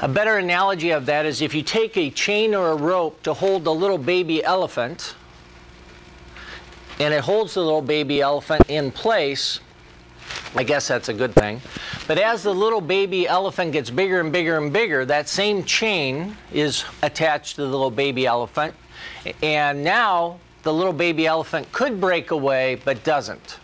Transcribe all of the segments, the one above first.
A better analogy of that is if you take a chain or a rope to hold a little baby elephant, and it holds the little baby elephant in place, I guess that's a good thing. But as the little baby elephant gets bigger and bigger and bigger, that same chain is attached to the little baby elephant. And now the little baby elephant could break away, but doesn't.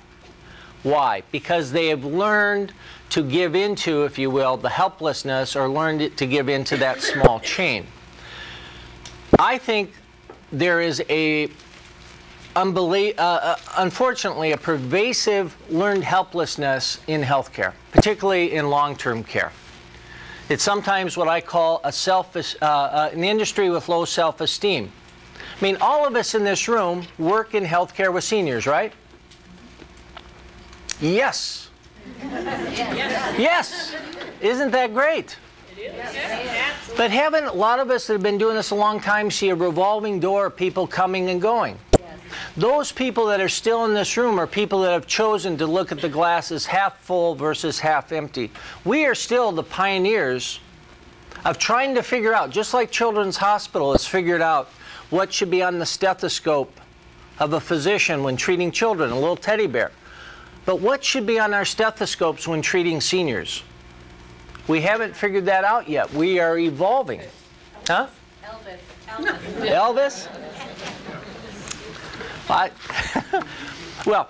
Why? Because they have learned to give into, if you will, the helplessness, or learned to give into that small chain. I think there is unfortunately, a pervasive learned helplessness in healthcare, particularly in long-term care. It's sometimes what I call an industry with low self-esteem. I mean, all of us in this room work in healthcare with seniors, right? Yes. Yes. Isn't that great? But haven't a lot of us that have been doing this a long time see a revolving door of people coming and going? Those people that are still in this room are people that have chosen to look at the glass as half full versus half empty. We are still the pioneers of trying to figure out, just like Children's Hospital has figured out what should be on the stethoscope of a physician when treating children, a little teddy bear. But what should be on our stethoscopes when treating seniors? We haven't figured that out yet. We are evolving. Huh? Elvis? Well,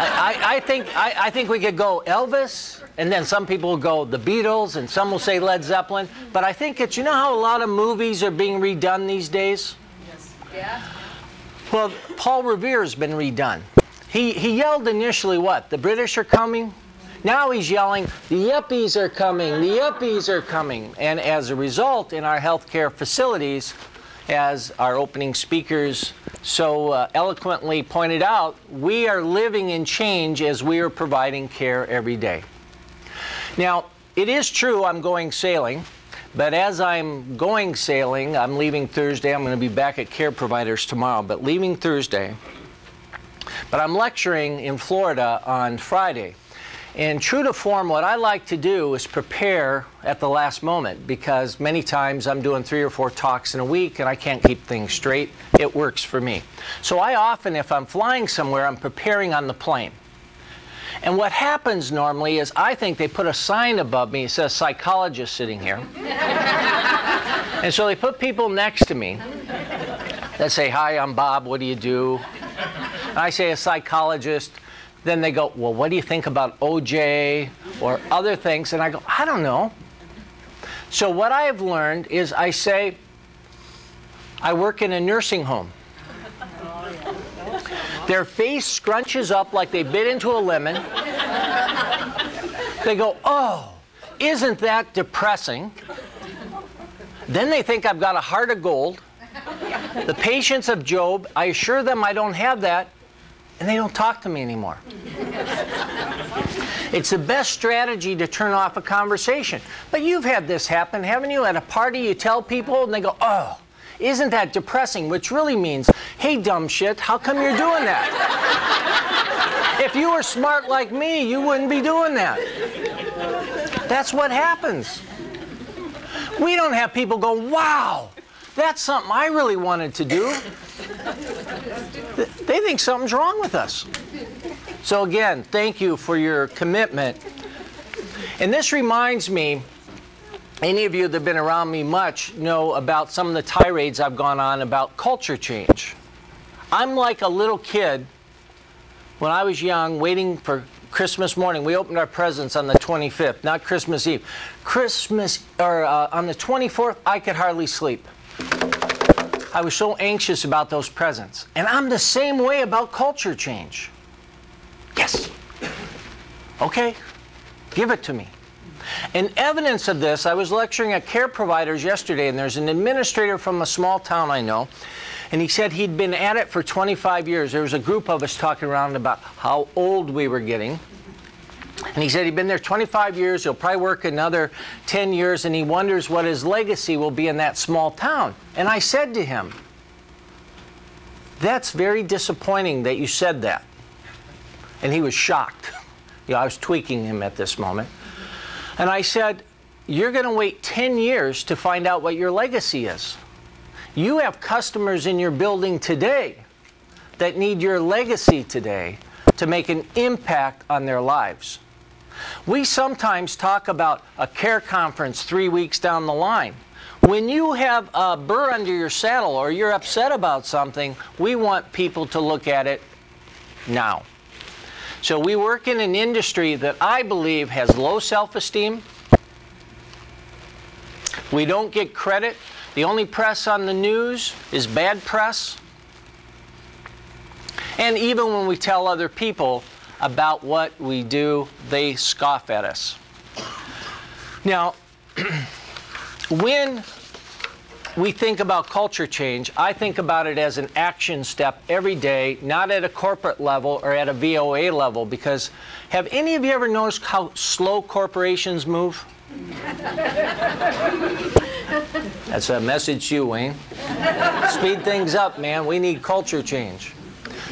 I think we could go Elvis, and then some people will go the Beatles, and some will say Led Zeppelin. But I think it's, you know how a lot of movies are being redone these days? Yes. Yeah. Well, Paul Revere's been redone. He yelled initially what? The British are coming? Now he's yelling, the yuppies are coming, the yuppies are coming. And as a result, in our healthcare facilities, as our opening speakers so eloquently pointed out, we are living in change as we are providing care every day. Now, it is true I'm going sailing, but as I'm going sailing, I'm leaving Thursday. I'm going to be back at Care Providers tomorrow, but leaving Thursday. But I'm lecturing in Florida on Friday. And true to form, what I like to do is prepare at the last moment, because many times I'm doing 3 or 4 talks in a week and I can't keep things straight. It works for me. So I often, if I'm flying somewhere, I'm preparing on the plane. And what happens normally is I think they put a sign above me. It says psychologist sitting here. And so they put people next to me that say, hi, I'm Bob, what do you do? And I say a psychologist. Then they go, well, what do you think about OJ or other things? And I go, I don't know. So what I have learned is I say, I work in a nursing home. Their face scrunches up like they bit into a lemon. They go, oh, isn't that depressing? Then they think I've got a heart of gold. The patience of Job, I assure them I don't have that. And they don't talk to me anymore. It's the best strategy to turn off a conversation. But you've had this happen, haven't you? At a party, you tell people, and they go, oh, isn't that depressing? Which really means, hey, dumb shit, how come you're doing that? If you were smart like me, you wouldn't be doing that. That's what happens. We don't have people go, wow, that's something I really wanted to do. They think something's wrong with us. So again, thank you for your commitment. And this reminds me, any of you that have been around me much know about some of the tirades I've gone on about culture change. I'm like a little kid when I was young, waiting for Christmas morning. We opened our presents on the 25th, not Christmas Eve. On the 24th, I could hardly sleep. I was so anxious about those presents. And I'm the same way about culture change. Yes. Okay. Give it to me. And evidence of this, I was lecturing at Care Providers yesterday, and there's an administrator from a small town I know, and he said he'd been at it for 25 years. There was a group of us talking around about how old we were getting. And he said he'd been there 25 years, he'll probably work another 10 years, and he wonders what his legacy will be in that small town. And I said to him, that's very disappointing that you said that. And he was shocked. You know, I was tweaking him at this moment. And I said, you're going to wait 10 years to find out what your legacy is. You have customers in your building today that need your legacy today to make an impact on their lives. We sometimes talk about a care conference 3 weeks down the line. When you have a burr under your saddle or you're upset about something, we want people to look at it now. So we work in an industry that I believe has low self-esteem. We don't get credit. The only press on the news is bad press. And even when we tell other people about what we do, they scoff at us. Now, when we think about culture change, I think about it as an action step every day, not at a corporate level or at a VOA level, because have any of you ever noticed how slow corporations move? That's a message to you, Wayne. Speed things up, man. We need culture change.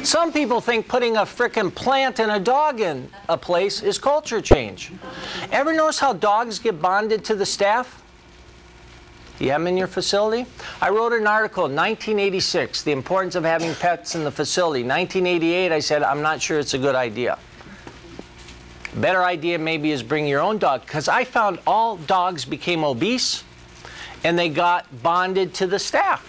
Some people think putting a frickin' plant and a dog in a place is culture change. Ever notice how dogs get bonded to the staff? You have them in your facility? I wrote an article in 1986, the importance of having pets in the facility. 1988, I said, I'm not sure it's a good idea. A better idea maybe is bring your own dog, because I found all dogs became obese and they got bonded to the staff.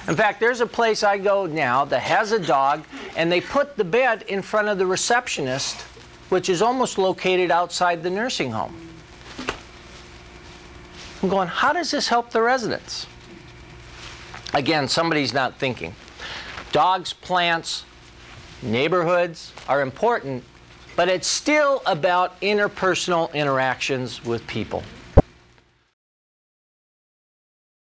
In fact, there's a place I go now that has a dog, and they put the bed in front of the receptionist, which is almost located outside the nursing home. I'm going, how does this help the residents? Again, somebody's not thinking. Dogs, plants, neighborhoods are important, but it's still about interpersonal interactions with people.